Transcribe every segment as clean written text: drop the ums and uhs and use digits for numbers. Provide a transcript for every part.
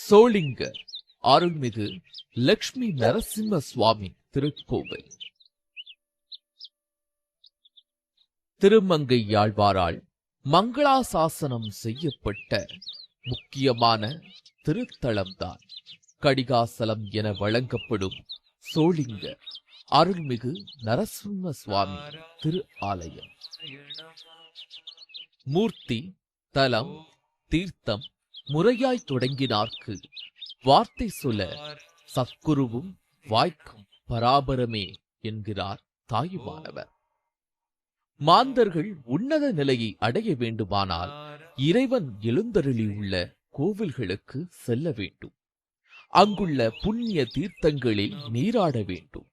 சோளிங்க அருள்மிகு லட்சுமி நரசிம்ம சுவாமி திருக்கோவில். திருமங்கையாழ்வாரால் மங்களாசாசனம் செய்யப்பட்ட முக்கியமான திருத்தலம்தான் கடிகாசலம் என வழங்கப்படும் சோளிங்க அருள்மிகு நரசிம்ம சுவாமி திரு ஆலயம். மூர்த்தி, தலம், தீர்த்தம் முறையாய் தொடங்கினார்க்கு வார்த்தை சொல்ல சத்குருவும் வாய்க்கும் பராபரமே என்கிறார் தாயுமானவர். மாந்தர்கள் உன்னத நிலையை அடைய வேண்டுமானால் இறைவன் எழுந்தருளியுள்ள கோவில்களுக்கு செல்ல வேண்டும். அங்குள்ள புண்ணிய தீர்த்தங்களில் நீராட வேண்டும்.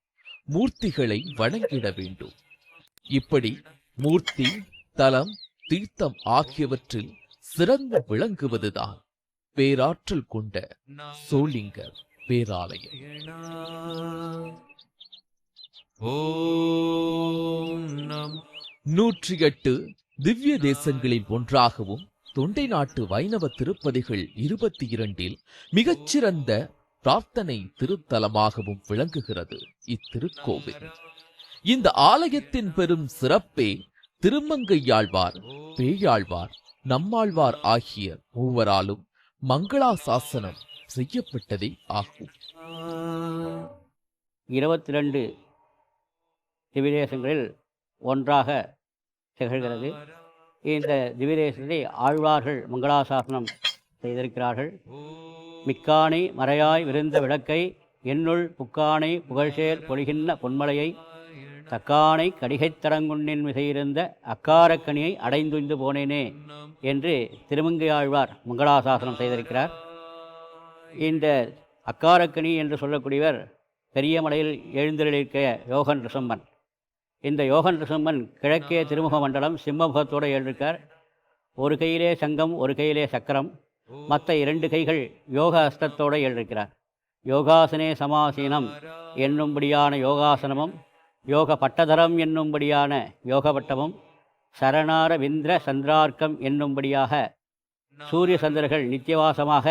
மூர்த்திகளை வணங்கிட வேண்டும். இப்படி மூர்த்தி, தலம், தீர்த்தம் ஆகியவற்றில் சிறந்து விளங்குவதுதான் பேராற்றல் கொண்ட சோளிங்க பேராலயம். 108 திவ்ய தேசங்களில் ஒன்றாகவும் தொண்டை நாட்டு வைணவ திருப்பதிகள் 22 மிகச்சிறந்த பிரார்த்தனை திருத்தலமாகவும் விளங்குகிறது இத்திருக்கோவில். இந்த ஆலயத்தின் பெரும் சிறப்பே திருமங்கையாழ்வார், பேயாழ்வார், நம்மாழ்வார் ஆகிய மூவராலும் மங்களாசாசனம் செய்யப்பட்டதே ஆகும். 22 திவ்யதேசங்களில் ஒன்றாக திகழ்கிறது. இந்த திவ்யதேசத்தை ஆழ்வார்கள் மங்களாசாசனம் செய்திருக்கிறார்கள். மிக்கானை மறையாய் விருந்த விளக்கை என்னுள் புக்கானை புகழ்சேர் பொழிகின்ற பொன்மலையை தக்கானை கடிகைத் தடங்குன்னின் மிகையிருந்த அக்காரக்கனியை அடைந்துய்ந்து போனேனே என்று திருமங்கையாழ்வார் மங்களாசாசனம் செய்திருக்கிறார். இந்த அக்காரக்கனி என்று சொல்லக்கூடியவர் பெரிய மலையில் எழுந்தருளிருக்க யோகன் ரிசம்பன். இந்த யோகன் ரிசம்பன் கிழக்கே திருமுக மண்டலம் சிம்மமுகத்தோடு எழுதியிருக்கார். ஒரு கையிலே சங்கம், ஒரு கையிலே சக்கரம், மற்ற 2 கைகள் யோக அஸ்தத்தோடு எழுதியிருக்கிறார். யோகாசனே சமாசீனம் என்னும்படியான யோகாசனமும், யோக பட்டதரம் என்னும்படியான யோக பட்டமும், சரணார விந்திர சந்திரார்க்கம் என்னும்படியாக சூரிய சந்திரர்கள் நித்தியவாசமாக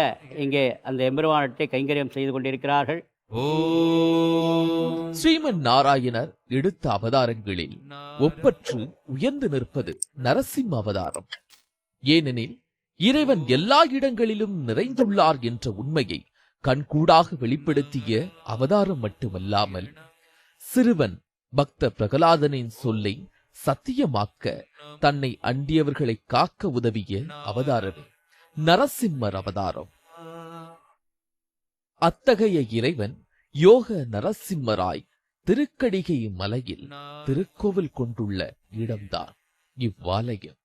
இங்கே அந்த எம்பெருமானத்தை கைங்கரியம் செய்து கொண்டிருக்கிறார்கள். ஸ்ரீமன் நாராயணர் எடுத்த அவதாரங்களில் ஒப்பற்று உயர்ந்து நிற்பது நரசிம்ம அவதாரம். ஏனெனில் இறைவன் எல்லா இடங்களிலும் நிறைந்துள்ளார் என்ற உண்மையை கண்கூடாக வெளிப்படுத்திய அவதாரம் மட்டுமல்லாமல் சிறுவன் பக்த பிரகலாதனின் சொல்லை சத்தியமாக்க தன்னை அண்டியவர்களை காக்க உதவிய அவதாரமே நரசிம்மர் அவதாரம். அத்தகைய இறைவன் யோக நரசிம்மராய் திருக்கடிகை மலையில் திருக்கோவில் கொண்டுள்ள இடம்தான் இவ்வாலயம்.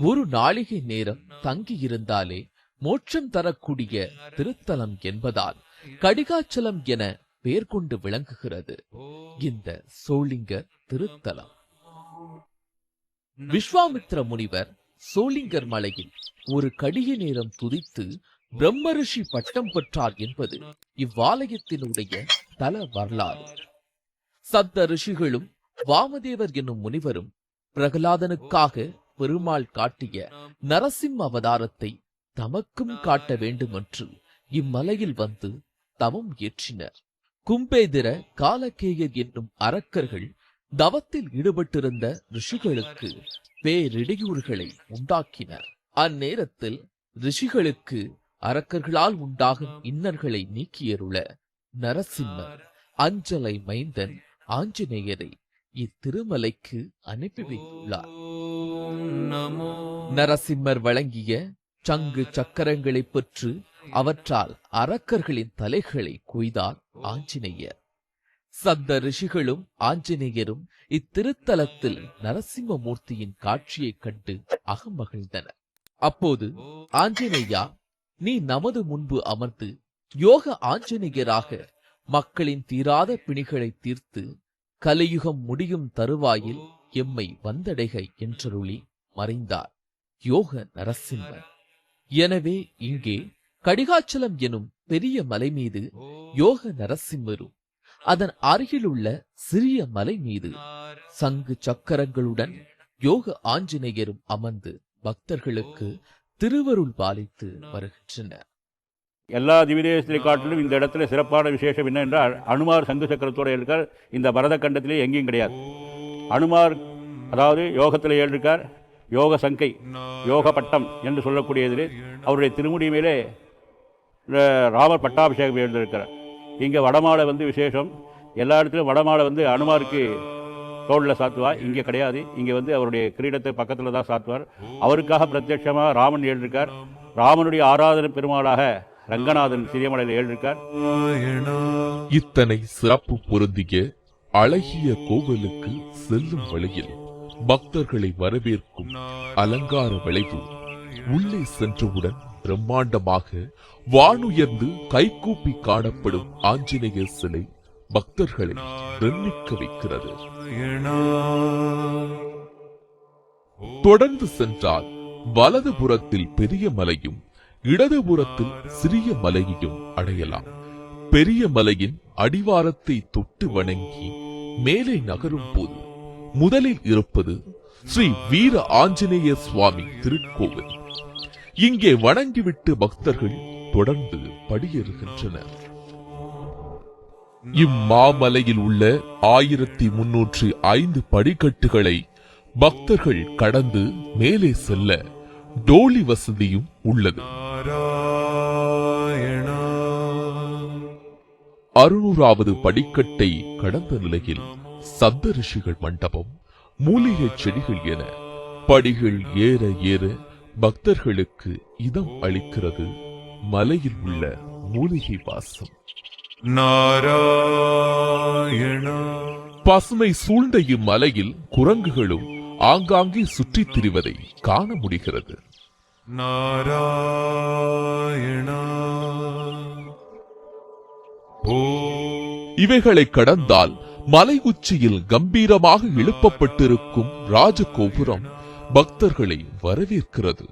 ஒரு நாளிகை நேரம் தங்கியிருந்தாலே மோட்சம் தரக்கூடிய திருத்தலம் என்பதால் கடிகாச்சலம் என பெயர் கொண்டு விளங்குகிறது இந்த சோளிங்க திருத்தலம். விஸ்வாமித்ர முனிவர் சோளிங்கர் மலையில் ஒரு கடிகை நேரம் துதித்து பிரம்மரிஷி பட்டம் பெற்றார் என்பது இவ்வாலயத்தினுடைய தல வரலாறு. சப்த ரிஷிகளும் வாமதேவர் என்னும் முனிவரும் பிரகலாதனுக்காக பெருமாள் காட்டிய நரசிம்ம அவதாரத்தை தமக்கும் காட்ட வேண்டுமென்று இம்மலையில் வந்து தவம் ஏற்றினர். கும்பேதிர, காலகேயர் என்னும் அரக்கர்கள் தவத்தில் ஈடுபட்டிருந்த ரிஷிகளுக்கு பேரிடையூறுகளை உண்டாக்கினர். அந்நேரத்தில் ரிஷிகளுக்கு அரக்கர்களால் உண்டாகும் இன்னல்களை நீக்கியருள நரசிம்மர் அஞ்சலை மைந்தன் ஆஞ்சநேயரை இத்திருமலைக்கு அனுப்பி வைத்துள்ளார். நரசிம்மர் வழங்கிய சங்கு சக்கரங்களை பெற்று அவற்றால் அரக்கர்களின் தலைகளை கொய்தார் ஆஞ்சநேயர். சப்த ரிஷிகளும் ஆஞ்சநேயரும் இத்திருத்தலத்தில் நரசிம்ம மூர்த்தியின் காட்சியைக் கண்டு அகமகிழ்ந்தனர். அப்போது ஆஞ்சநேயா, நீ நமது முன்பு அமர்ந்து யோக ஆஞ்சநேயராக மக்களின் தீராத பிணிகளை தீர்த்து கலியுகம் முடியும் தருவாயில் எம்மை வந்தடைக என்றருளி மறைந்தார் யோக நரசிம்மர். எனவே இங்கே கடிகாச்சலம் எனும் பெரிய மலை மீது யோக நரசிம்மரும், அதன் அருகிலுள்ள சிறிய மலை மீது சங்கு சக்கரங்களுடன் யோக ஆஞ்சநேயரும் அமர்ந்து பக்தர்களுக்கு திருவருள் பாலித்து வருகின்றனர். எல்லா திவ்யதேசத்தை காட்டிலும் இந்த இடத்துல சிறப்பான விசேஷம் என்ன என்றால், அனுமார் சங்கு சக்கரத்தோடு இருக்கார். இந்த பரத கண்டத்திலே எங்கேயும் கிடையாது. அனுமார் அதாவது யோகத்தில் ஏழிருக்கார். யோக சங்கை, யோக பட்டம் என்று சொல்லக்கூடியதிலே அவருடைய திருமுடி மேலே ராமர் பட்டாபிஷேகம் எழுந்திருக்கிறார். இங்கே வடமாலை விசேஷம். எல்லா இடத்துலையும் வடமாலை அனுமாருக்கு தோளில் சாத்துவார். இங்கே கிடையாது. இங்கே அவருடைய கிரீடத்தை பக்கத்தில் தான் சாத்துவார். அவருக்காக பிரத்யட்சமாக ராமன் எழுதியிருக்கார். ராமனுடைய ஆராதனை பெருமாளாக ரங்கநாதன் சிறியமலையில் எழுதியிருக்கார். இத்தனை சிறப்பு பொருந்திய அழகிய கோவிலுக்கு செல்லும் வழியில் பக்தர்களை வரவேற்கும் அலங்கார விளைவு உள்ளே சென்றவுடன் பிரம்மாண்டமாக வானுயர்ந்து கைகூப்பி காணப்படும் ஆஞ்சநேயர் சிலை பக்தர்களை பிரமிக்க வைக்கிறது. தொடர்ந்து சென்றால் வலதுபுறத்தில் பெரிய மலையும் இடதுபுறத்தில் சிறிய மலையையும் அடையலாம். பெரிய மலையின் அடிவாரத்தை தொட்டு வணங்கி மேலே நகரும் போது முதலில் இருப்பது ஸ்ரீ வீர ஆஞ்சநேய சுவாமி திருக்கோவில். இங்கே வணங்கிவிட்டு பக்தர்கள் தொடர்ந்து படியேறுகின்றனர். இம்மாமலையில் உள்ள 1305 படிக்கட்டுகளை பக்தர்கள் கடந்து மேலே செல்ல டோலி வசதியும் உள்ளது. 600வது படிக்கட்டை கடந்த நிலையில் சப்த ரிஷிகள் மண்டபம், மூலிகை செடிகள் என படிகள் ஏற ஏற பக்தர்களுக்கு இதம் அளிக்கிறது மலையில் உள்ள மூலிகை வாசம். பசுமை சூழ்ந்த இம்மலையில் குரங்குகளும் ஆங்காங்கே சுற்றித் திரிவதை காண முடிகிறது. இவைகளை கடந்தால் மலை உச்சியில் கம்பீரமாக எழுப்பப்பட்டிருக்கும் ராஜகோபுரம் பக்தர்களை வரவேற்கிறது.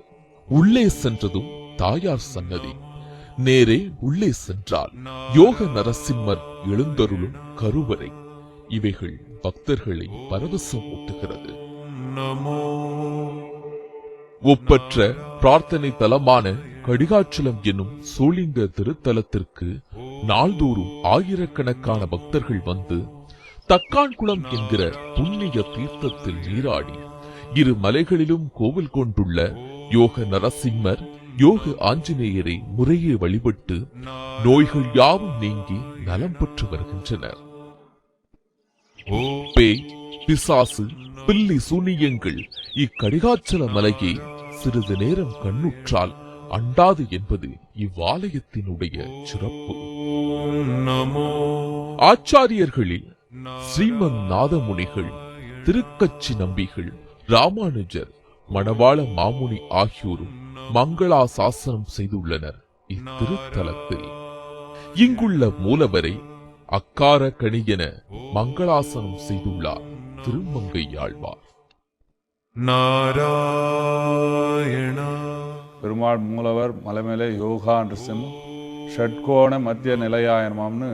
உள்ளே சென்றதும் தாயார் சன்னதி. நேரே உள்ளே சென்றால் யோக நரசிம்மர் எழுந்தருளும் கருவறை. இவைகள் பக்தர்களை பரவசம் ஊட்டுகிறது. ஒப்பற்ற பிரார்த்தனை தலமான கடிகாச்சலம் என்னும் சோளிங்க திருத்தலத்திற்கு நாள்தோறும் ஆயிரக்கணக்கான பக்தர்கள் வந்து தக்கான்குளம் என்கிற புண்ணிய தீர்த்தத்தில் நீராடி இரு மலைகளிலும் கோவில் கொண்டுள்ள யோக நரசிம்மர், யோக ஆஞ்சநேயரை முறையே வழிபட்டு நோய்கள் யாவும் நீங்கி நலம் பெற்று வருகின்றனர். பேய், பிசாசு, பில்லி சூனியங்கள் இக்கடிகாச்சல மலையை சிறிது நேரம் கண்ணுற்றால் அண்டாது என்பது இவ்வாலயத்தினுடைய சிறப்பு. ஆச்சாரியர்களில் ஸ்ரீமன் நாதமுனிகள், திருக்கச்சி நம்பிகள், ராமானுஜர், மணவாள மாமுனி ஆகியோரும் மங்களா சாசனம் செய்துள்ளனர் இத்திருத்தலத்தில். இங்குள்ள மூலவரை அக்கார கணி என மங்களாசனம் செய்துள்ளார் திருமங்கையாழ்வார். பெருமாள் மூலவர் மலைமேலே யோகா நரசிம்ம ஷட்கோண மத்திய நிலையாயனமாம்னு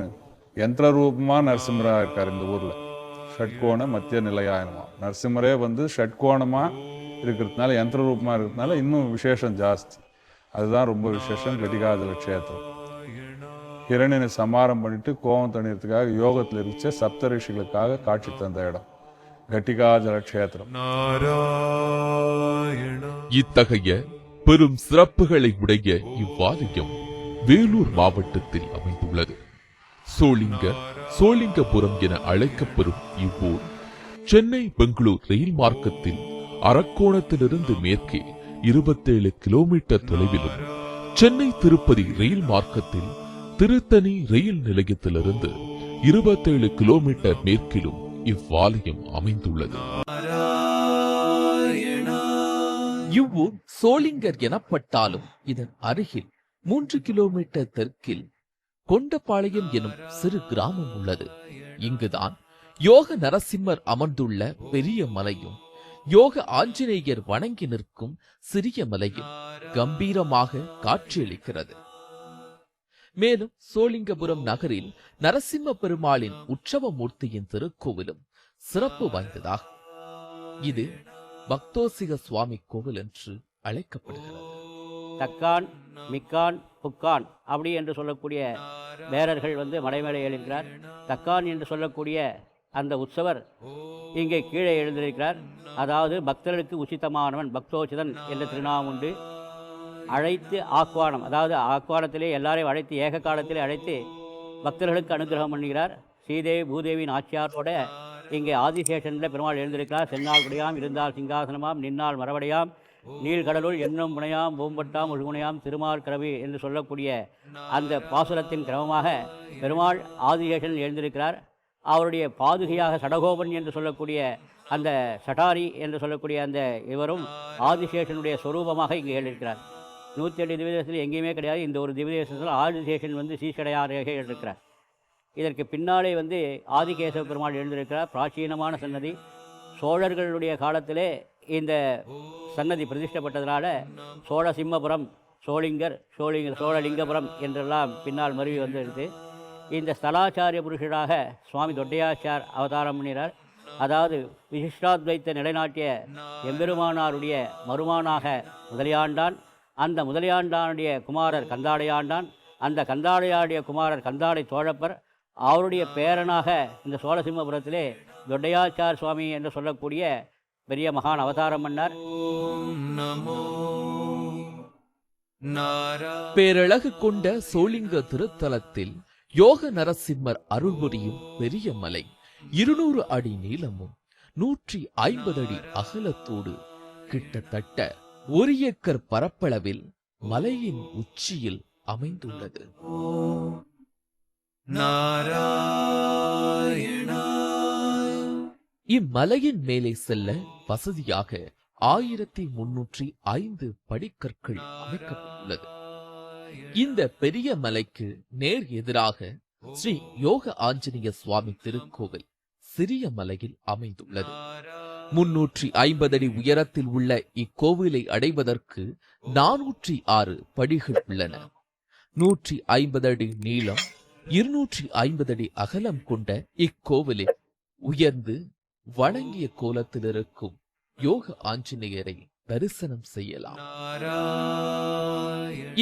யந்திர ரூபமா நரசிம்மராக இருக்கார் இந்த ஊர்ல. ஷட்கோண மத்திய நிலையாயனமா நரசிம்மரே ஷட்கோணமா இருக்கிறதுனால, யந்திர ரூபமா இருக்கிறதுனால இன்னும் விசேஷம் ஜாஸ்தி. அதுதான் ரொம்ப விசேஷம். கடிகாஜல க்ஷேத்திரம் ஹிரணியனை சமாரம் பண்ணிட்டு கோபம் தணியறதுக்காக யோகத்தில் இருக்க சப்த ரிஷிகளுக்காக காட்சி தந்த இடம் கட்டிகாஜல க்ஷேத்திரம். இத்தகைய பெரும் சிறப்புகளை உடைய இவ்வாலயம் வேலூர் மாவட்டத்தில் அமைந்துள்ளது. சோளிங்கபுரம் என அழைக்கப்பெறும் இவ்வூர் சென்னை பெங்களூர் ரயில் மார்க்கத்தில் அரக்கோணத்திலிருந்து மேற்கே 27 கிலோமீட்டர் தொலைவிலும், சென்னை திருப்பதி ரயில் மார்க்கத்தில் திருத்தணி ரயில் நிலையத்திலிருந்து 27 கிலோமீட்டர் மேற்கிலும் இவ்வாலயம் அமைந்துள்ளது. இவ்வூர் சோளிங்கர் எனப்பட்டாலும் இதன் அருகில் 3 கிலோமீட்டர் தெற்கில் கொண்டபாளையம் எனும் சிறு கிராமம் உள்ளது. இங்குதான் யோக நரசிம்மர் அமர்ந்துள்ள பெரிய மலையும் யோக ஆஞ்சநேயர் வணங்கி நிற்கும் சிறிய மலையும் கம்பீரமாக காட்சியளிக்கிறது. மேலும் சோளிங்கபுரம் நகரில் நரசிம்ம பெருமாளின் உற்சவ மூர்த்தியின் திருக்கோவிலும் சிறப்பு வாய்ந்ததாகும். இது பக்தோசிக சுவாமி கோவில் என்று அழைக்கப்படுகிறது. தக்கான், மிக்கான், புக்கான் அப்படி என்று சொல்லக்கூடிய பேரர்கள் வந்து மலைமேலே எழுகிறார். தக்கான் என்று சொல்லக்கூடிய அந்த உற்சவர் இங்கே கீழே எழுந்திருக்கிறார். அதாவது பக்தர்களுக்கு உச்சிதமானவன், பக்தோச்சிதன் என்ற திருநாமம் உண்டு. அழைத்து ஆக்வானம், அதாவது ஆக்வானத்திலே எல்லாரையும் அழைத்து ஏக காலத்திலே அழைத்து பக்தர்களுக்கு அனுகிரகம் பண்ணுகிறார். ஸ்ரீதேவி பூதேவியின் ஆட்சியாரோட இங்கே ஆதிசேஷனில் பெருமாள் எழுந்திருக்கிறார். சென்னால் குடையாம், இருந்தால் சிங்காசனமாம், நின்னால் மரவடையாம், நீள்கடலுள் என்னும் முனையாம், பூம்பட்டாம், ஒழுகுணையாம், திருமால் கிரவி என்று சொல்லக்கூடிய அந்த பாசுரத்தின் கிரமமாக பெருமாள் ஆதிசேஷனில் எழுந்திருக்கிறார். அவருடைய பாதுகையாக சடகோபன் என்று சொல்லக்கூடிய அந்த சட்டாரி என்று சொல்லக்கூடிய அந்த இவரும் ஆதிசேஷனுடைய சொரூபமாக இங்கே எழுதியிருக்கிறார். 108 திவ்யதேசத்தில் எங்கேயுமே கிடையாது. இந்த ஒரு திவ்யதேசத்தில் ஆதிசேஷன் வந்து சீஷடையாராக எழுதியிருக்கிறார். இதற்கு பின்னாலே வந்து ஆதிகேசவ பெருமாள் எழுந்திருக்கிறார். பிராச்சீனமான சன்னதி. சோழர்களுடைய காலத்திலே இந்த சன்னதி பிரதிஷ்டப்பட்டதனால சோழசிம்மபுரம், சோழலிங்கபுரம் என்றெல்லாம் பின்னால் மருவி வந்துடுது. இந்த ஸ்தலாச்சாரிய புருஷராக சுவாமி தொட்டையாச்சார் அவதாரம் பண்ணினார். அதாவது விசிஷ்டாத்வைத்த நிலைநாட்டிய எம்பெருமானாருடைய மருமானாக முதலியாண்டான். அந்த முதலியாண்டானுடைய குமாரர் கந்தாடையாண்டான். அந்த கந்தாடையாடைய குமாரர் கந்தாடை சோழப்பர். அவருடைய பேரனாக இந்த சோழசிம்மபுரத்திலே தொட்டையாச்சார் சுவாமி என்று சொல்லக்கூடிய பெரிய மகான் அவதாரம் பண்ணார். பேரழகு கொண்ட சோளிங்க திருத்தலத்தில் யோக நரசிம்மர் அருள்புரியும் பெரிய மலை 200 அடி நீளமும் 150 அடி அகலத்தோடு கிட்டத்தட்ட 1 ஏக்கர் பரப்பளவில் மலையின் உச்சியில் அமைந்துள்ளது. இம்மலையின் மேலே செல்ல வசதியாக 1305 படிக்கற்கள் அமைக்கப்பட்டுள்ளது. இந்த பெரிய மலைக்கு நேர் எதிராக ஸ்ரீ யோக ஆஞ்சநேய சுவாமி திருக்கோவில் சிறிய மலையில் அமைந்துள்ளது. 350 அடி உயரத்தில் உள்ள இக்கோவிலை அடைவதற்கு 406 படிகள் உள்ளன. 150 அடி நீளம், 250 அடி அகலம் கொண்ட இக்கோவிலில் உயர்ந்து வணங்கிய கோலத்தில் இருக்கும் யோக ஆஞ்சநேயரை தரிசனம் செய்யலாம்.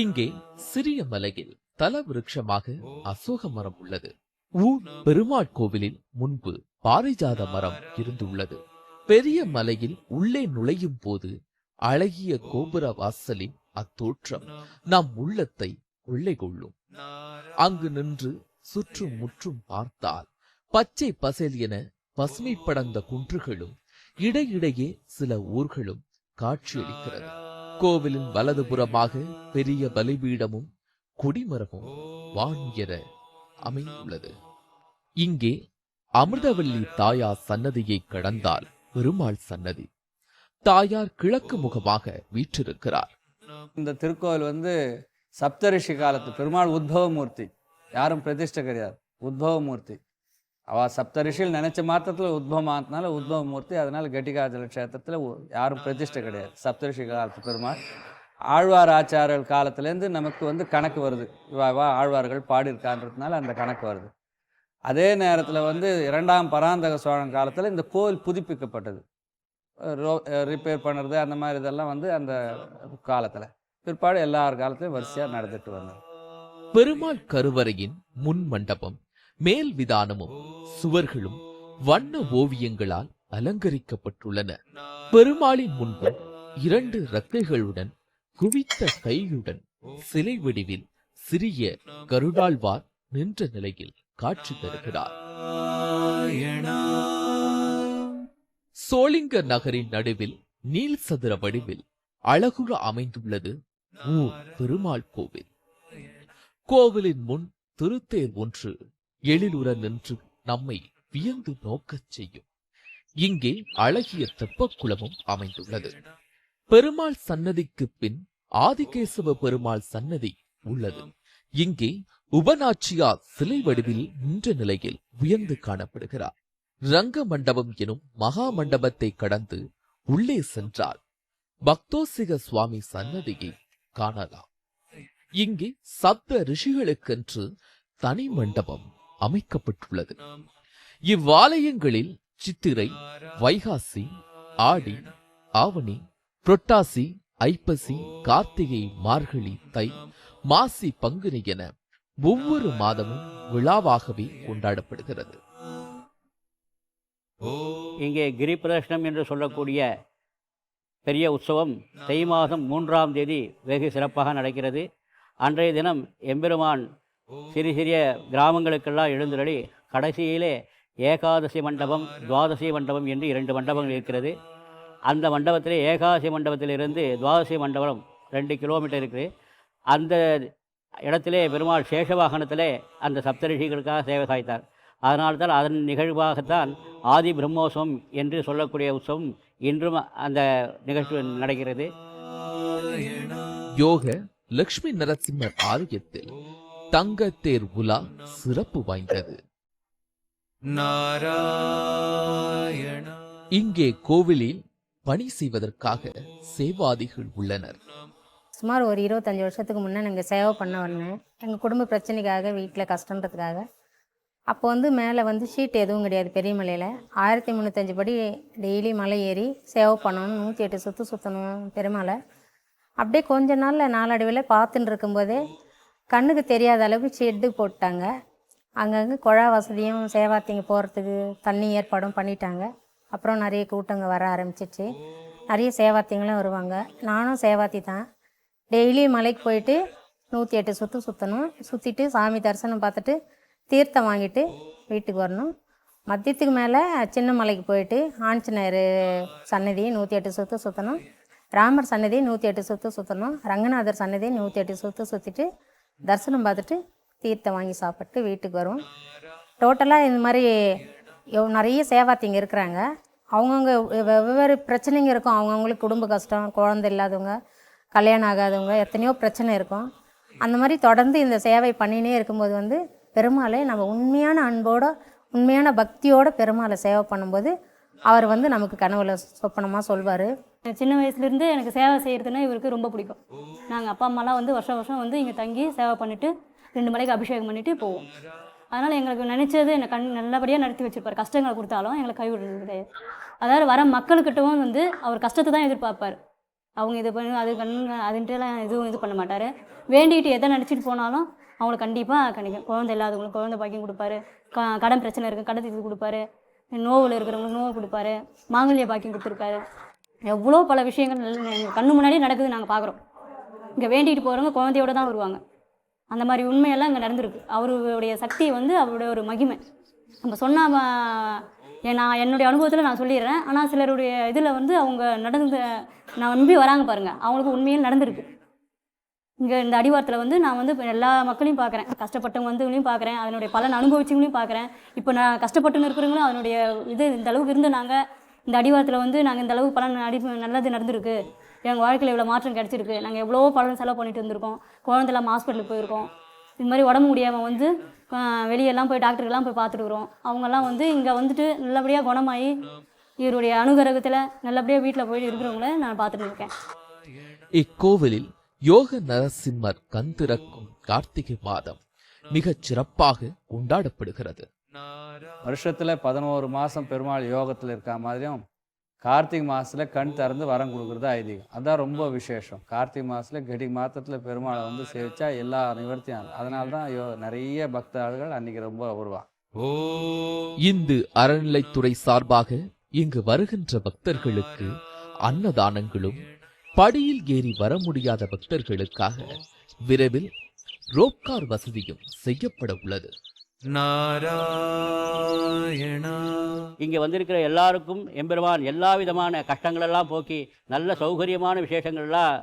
இங்கே சிறிய மலையில் தல விருட்சமாக அசோக மரம் உள்ளது. ஊர் பெருமாள் கோவிலில் முன்பு பாரிஜாத மரம் இருந்துள்ளது. பெரிய மலையில் உள்ளே நுழையும் போது அழகிய கோபுர வாசலின் அத்தோற்றம் நம் உள்ளத்தை கொள்ளை கொள்ளும். அங்கு நின்று சுற்றும் முற்றும் பார்த்தால் பச்சை பசேல் என பசுமை படர்ந்த குன்றுகளும் இடையிடையே சில ஊர்களும் காட்சியளிக்கிறது. கோவிலின் வலதுபுறமாக பெரிய பலிபீடமும் கொடிமரமும் வானுயர அமைந்துள்ளது. இங்கே அமிர்தவல்லி தாயார் சன்னதியை கடந்தால் பெருமாள் சன்னதி. தாயார் கிழக்கு முகமாக வீற்றிருக்கிறார். இந்த திருக்கோவில் வந்து சப்தரிஷி காலத்து பெருமாள் உத்பவமூர்த்தி, யாரும் பிரதிஷ்டை கிடையாது, உத்பவமூர்த்தி. அவள் சப்தரிஷியில் நினைச்ச மாத்திரத்தில் உத்பவம் ஆனதுனால உத்பவமூர்த்தி. அதனால கட்டிகாஜல கஷேத்திரத்தில் யாரும் பிரதிஷ்டை கிடையாது. சப்தரிஷி காலத்து பெருமாள். ஆழ்வார் ஆச்சாரர்கள் காலத்துலேருந்து நமக்கு வந்து கணக்கு வருது. இவா ஆழ்வார்கள் பாடியிருக்கான்றதுனால அந்த கணக்கு வருது. அதே நேரத்தில் வந்து 2ஆம் பராந்தக சோழன் காலத்தில் இந்த கோவில் புதுப்பிக்கப்பட்டது. ரிப்பேர் பண்ணுறது அந்த மாதிரி இதெல்லாம் வந்து அந்த காலத்தில். பிற்பாடு எல்லார் காலத்திலும் வரிசையாக நடந்துட்டு வந்தது. பெருமாள் கருவறையின் முன் மண்டபம் மேல் விதானமும் சுவர்களும் வண்ண ஓவியங்களால் அலங்கரிக்கப்பட்டுள்ளன. பெருமாளின் முன்பு 2 ரெக்கைகளுடன் குவித்த கையுடன் சிலை வடிவில் சிறிய கருடாழ்வார் நின்ற நிலையில் காட்சி தருகிறார். சோளிங்க நகரின் நடுவில் நீல் சதுர வடிவில் அழகுற அமைந்துள்ளது ஊர் பெருமாள் கோவில். கோவிலின் முன் திருத்தேர் ஒன்று எழிலுற நின்று நம்மை வியந்து நோக்கச் செய்யும். இங்கே அழகிய தெப்பக்குளமும் அமைந்துள்ளது. பெருமாள் சன்னதிக்கு பின் ஆதிகேசவ பெருமாள் சன்னதி உள்ளது. இங்கே உபநாச்சியார் சிலை வடிவில் நின்ற நிலையில் உயர்ந்து காணப்படுகிறார். ரங்க மண்டபம் எனும் மகா மண்டபத்தை கடந்து உள்ளே சென்றால் பக்தோசிக சுவாமி சன்னதியை காணலாம். இங்கே சப்த ரிஷிகளுக்கென்று தனி மண்டபம் அமைக்கப்பட்டுள்ளது. இவ்வாலயங்களில் சித்திரை, வைகாசி, ஆடி, ஆவணி, புரட்டாசி, ஐப்பசி, கார்த்திகை, மார்கழி, தை, மாசி, பங்குனி என ஒவ்வொரு மாதமும் விழாவாகவே கொண்டாடப்படுகிறது. இங்கே கிரி பிரதர்ஷனம் என்று சொல்லக்கூடிய பெரிய உற்சவம் தை மாதம் 3ஆம் தேதி வெகு சிறப்பாக நடக்கிறது. அன்றைய தினம் எம்பெருமான் சிறிய கிராமங்களுக்கெல்லாம் எழுந்தருளி கடைசியிலே ஏகாதசி மண்டபம், துவாதசி மண்டபம் என்று 2 மண்டபங்கள் இருக்கிறது. அந்த மண்டபத்திலே ஏகாதசி மண்டபத்திலிருந்து துவாதசி மண்டபம் 2 கிலோமீட்டர் இருக்குது. அந்த இடத்திலே பெருமாள் சேஷ வாகனத்திலே அந்த சப்தரிஷிகளுக்காக சேவை சாய்த்தார். அதனால்தான் அதன் நிகழ்வாகத்தான் ஆதி பிரம்மோற்சவம் என்று சொல்லக்கூடிய உற்சவம் இன்றும் அந்த நிகழ்ச்சி நடக்கிறது. யோக லட்சுமி நரசிம்மர் ஆலயத்தில் தங்க தேர் உலா சிறப்பு வாய்ந்தது. இங்கே கோவிலில் பணி செய்வதற்காக சேவாதிகள் உள்ளனர். சுமார் ஒரு 25 வருஷத்துக்கு முன்னே நாங்கள் சேவை பண்ண வந்தேன். எங்கள் குடும்ப பிரச்சனைக்காக, வீட்டில் கஷ்டன்றதுக்காக. அப்போ மேலே ஷீட் எதுவும் கிடையாது. பெரிய மலையில் 1305 படி டெய்லி மலை ஏறி சேவை பண்ணணும். 108 சுற்று சுற்றணும் பெருமாளை. அப்படியே கொஞ்ச நாளில் நாளடைவில் பார்த்துட்டு இருக்கும்போதே கண்ணுக்கு தெரியாத அளவுக்கு ஷெட்டு போட்டாங்க. அங்கங்கே குழா வசதியும் சேவாத்திங்க போகிறதுக்கு தண்ணி ஏற்பாடும் பண்ணிட்டாங்க. அப்புறம் நிறைய கூட்டங்க வர ஆரம்பிச்சிச்சு. நிறைய சேவாத்திங்களும் வருவாங்க. நானும் சேவாத்தி தான். டெய்லி மலைக்கு போயிட்டு 108 சுற்று சுற்றணும். சுற்றிட்டு சாமி தரிசனம் பார்த்துட்டு தீர்த்தம் வாங்கிட்டு வீட்டுக்கு வரணும். மதியத்துக்கு மேலே சின்ன மலைக்கு போயிட்டு ஆஞ்சநேயர் சன்னதி 108 சுற்று சுற்றணும். ராமர் சன்னதி 108 சுற்று சுற்றணும். ரங்கநாதர் சன்னதி 108 சுற்று சுற்றிட்டு தரிசனம் பார்த்துட்டு தீர்த்தம் வாங்கி சாப்பிட்டு வீட்டுக்கு வரும். டோட்டலாக இந்த மாதிரி நிறைய சேவாத்திங்க இருக்கிறாங்க. அவங்கவுங்க வெவ்வேறு பிரச்சனைங்க இருக்கும். அவங்கவுங்களுக்கு குடும்ப கஷ்டம், குழந்தை இல்லாதவங்க, கல்யாணம் ஆகாதவங்க, எத்தனையோ பிரச்சனை இருக்கும். அந்த மாதிரி தொடர்ந்து இந்த சேவை பண்ணினே இருக்கும்போது பெருமாளை நம்ம உண்மையான அன்போடு, உண்மையான பக்தியோடு பெருமாளை சேவை பண்ணும்போது அவர் நமக்கு கனவுல சொப்பனமாக சொல்வார். சின்ன வயசுலேருந்து எனக்கு சேவை செய்கிறதுனா இவருக்கு ரொம்ப பிடிக்கும். நாங்கள் அப்பா அம்மாலாம் வருஷம் வருஷம் இங்கே தங்கி சேவை பண்ணிவிட்டு 2 மலைக்கு அபிஷேகம் பண்ணிவிட்டு போவோம். அதனால் எங்களுக்கு நினச்சது என்னை நல்லபடியாக நடத்தி வச்சுருப்பார். கஷ்டங்களை கொடுத்தாலும் எங்களை கைவிடுறது கிடையாது. அதாவது வர மக்கள்கிட்டவும் அவர் கஷ்டத்தை தான் எதிர்பார்ப்பார். அவங்க இது பண்ணி அது அதுன்ட்டுலாம் எதுவும் இது பண்ண மாட்டார். வேண்டிகிட்டு எதை நினச்சிட்டு போனாலும் அவங்களுக்கு கண்டிப்பாக கிடைக்கும். குழந்தை இல்லாதவங்களுக்கு குழந்தை பாக்கியம் கொடுப்பாரு. கடன் பிரச்சனை இருக்குது, கடன் தீர்த்து கொடுப்பாரு. நோவில் இருக்கிறவங்களுக்கு நோவு கொடுப்பாரு. மாங்கல்ய பாக்கியம் கொடுத்துருக்காரு. எவ்வளோ பல விஷயங்கள் கண்ணு முன்னாடியே நடக்குது, நாங்கள் பார்க்குறோம். இங்கே வேண்டிகிட்டு போகிறவங்க குழந்தையோடு தான் வருவாங்க. அந்த மாதிரி உண்மையெல்லாம் இங்கே நடந்திருக்கு. அவருடைய சக்தி அவருடைய ஒரு மகிமை. நம்ம சொன்னால் நான் என்னுடைய அனுபவத்தில் நான் சொல்லிடுறேன். ஆனால் சிலருடைய இதில் அவங்க நான் நம்பி வராங்க பாருங்கள், அவங்களுக்கு உண்மையில் நடந்திருக்கு. இங்கே இந்த அடிவாரத்தில் நான் எல்லா மக்களையும் பார்க்குறேன். கஷ்டப்பட்டவங்களையும் பார்க்குறேன். அதனுடைய பலன் அனுபவிச்சவங்களையும் பார்க்குறேன். இப்போ நான் கஷ்டப்பட்டுன்னு இருக்கிறவங்களும் அதனுடைய இந்த அளவுக்கு இருந்து நாங்கள் இந்த அடிவாரத்தில் நாங்கள் இந்த அளவுக்கு பலன் நல்லது நடந்திருக்கு. எங்கள் வாழ்க்கையில் இவ்வளோ மாற்றம் கிடச்சிருக்கு. நாங்கள் எவ்வளோ பலன் செலவு பண்ணிட்டு வந்திருக்கோம். குழந்தைலாம் ஹாஸ்பிட்டலுக்கு போயிருக்கோம். இது மாதிரி உடம்பு முடியாமல் வெளியெல்லாம் போய் டாக்டருக்கெல்லாம் போய் பார்த்துட்டு வரோம். அவங்கெல்லாம் இங்கே நல்லபடியாக குணமாகி இவருடைய அனுகிரகத்தில் நல்லபடியாக வீட்டில் போய் இருக்கிறவங்கள நான் பார்த்துட்டு இருக்கேன். இக்கோவிலில் யோக நரசிம்மர் கண் திறக்கும் கார்த்திகை மாதம் மிகச் சிறப்பாக கொண்டாடப்படுகிறது. வருஷத்தில் 11 மாதம் பெருமாள் யோகத்தில் இருக்க மாதிரியும் கார்த்திகை மாதத்தில் கண் திறந்து வரம் கொடுக்குறது ஐதீகம். அதுதான் ரொம்ப விசேஷம். கார்த்திகை மாதத்தில் கடி மாதத்தில் பெருமாளை சேவிச்சா எல்லா நிவர்த்தியும். அதனால தான் நிறைய பக்தர்கள் அன்னைக்கு ரொம்ப வருவாங்க. இந்து அறநிலைத்துறை சார்பாக இங்கு வருகின்ற பக்தர்களுக்கு அன்னதானங்களும், படியில் ஏறி வர முடியாத பக்தர்களுக்காக விரைவில் ரோப்கார் வசதியும் செய்யப்பட உள்ளது. இங்கே வந்திருக்கிற எல்லாருக்கும் எம்பெருமான் எல்லா விதமான கஷ்டங்களெல்லாம் போக்கி நல்ல சௌகரியமான விசேஷங்கள்லாம்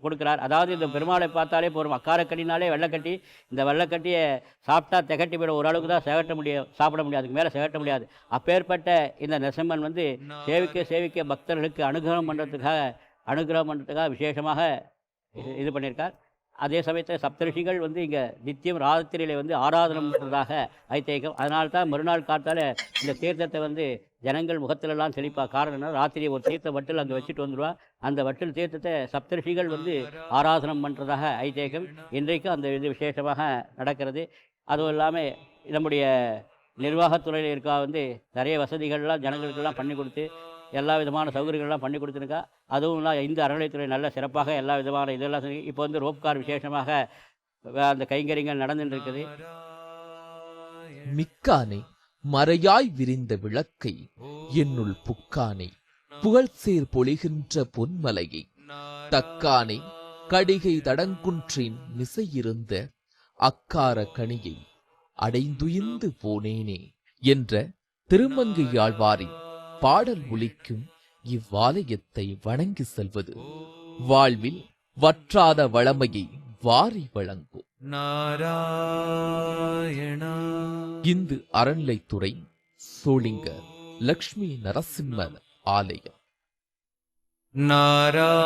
கொடுக்குறார். அதாவது இந்த பெருமாளை பார்த்தாலே போகிறோம். அக்காரக்கட்டினாலே வெள்ளைக்கட்டி, இந்த வெள்ளைக்கட்டியை சாப்பிட்டா திகட்டி போய்டும். ஓரளவுக்கு தான் சாப்பிட முடியாது, அதுக்கு மேலே திகட்ட முடியாது. அப்பேற்பட்ட இந்த நரசிம்மன் சேவிக்க பக்தர்களுக்கு அனுகிரகம் பண்ணுறதுக்காக விசேஷமாக இது பண்ணியிருக்கார். அதே சமயத்தில் சப்தரிஷிகள் இங்கே நித்தியம் ராத்திரியில் ஆராதனம் பண்ணுறதாக ஐதீகம். அதனால தான் மறுநாள் காத்தால் இந்த தீர்த்தத்தை ஜனங்கள் முகத்திலெல்லாம் தெளிப்பா. காரணம், ராத்திரி ஒரு தீர்த்த வட்டில் அங்கே வச்சுட்டு வந்துடுவா. அந்த வட்டில் தீர்த்தத்தை சப்தரிஷிகள் ஆராதனம் பண்ணுறதாக ஐதீகம். இன்றைக்கும் அந்த இது விசேஷமாக நடக்கிறது. அதுவும் இல்லாமல் நம்முடைய நிர்வாகத்துறையில் இருக்கா நிறைய வசதிகள்லாம் ஜனங்களுக்கெல்லாம் பண்ணி கொடுத்து எல்லா விதமான சௌகரியங்கள்லாம் பண்ணி கொடுத்துருக்கா. அதுவும் இந்த அறநிலையத்துறை நல்ல சிறப்பாக எல்லா விதமான இதெல்லாம் இப்போ வந்து ரோப்கார் விசேஷமாக அந்த கைங்கரியங்கள் நடந்துட்டு இருக்குது. மிக்கானே மறையாய் விரிந்த விளக்கை என்னுள் புக்கானே புகழ்சேர் பொழிகின்ற பொன்மலையை தக்கானே கடிகை தடங்குன்றின் மிசையிருந்த அக்கார கனியை அடைந்துயிர்ந்து போனேனே என்ற திருமங்கையாழ்வாரின் பாடல் ஒலிக்கும் இவ்வாலயத்தை வணங்கி செல்வது வாழ்வில் வற்றாத வளமையை வாரி வழங்கும். இந்து அறநிலைத்துறை சோளிங்க லக்ஷ்மி நரசிம்மர் ஆலயம். நாராயணா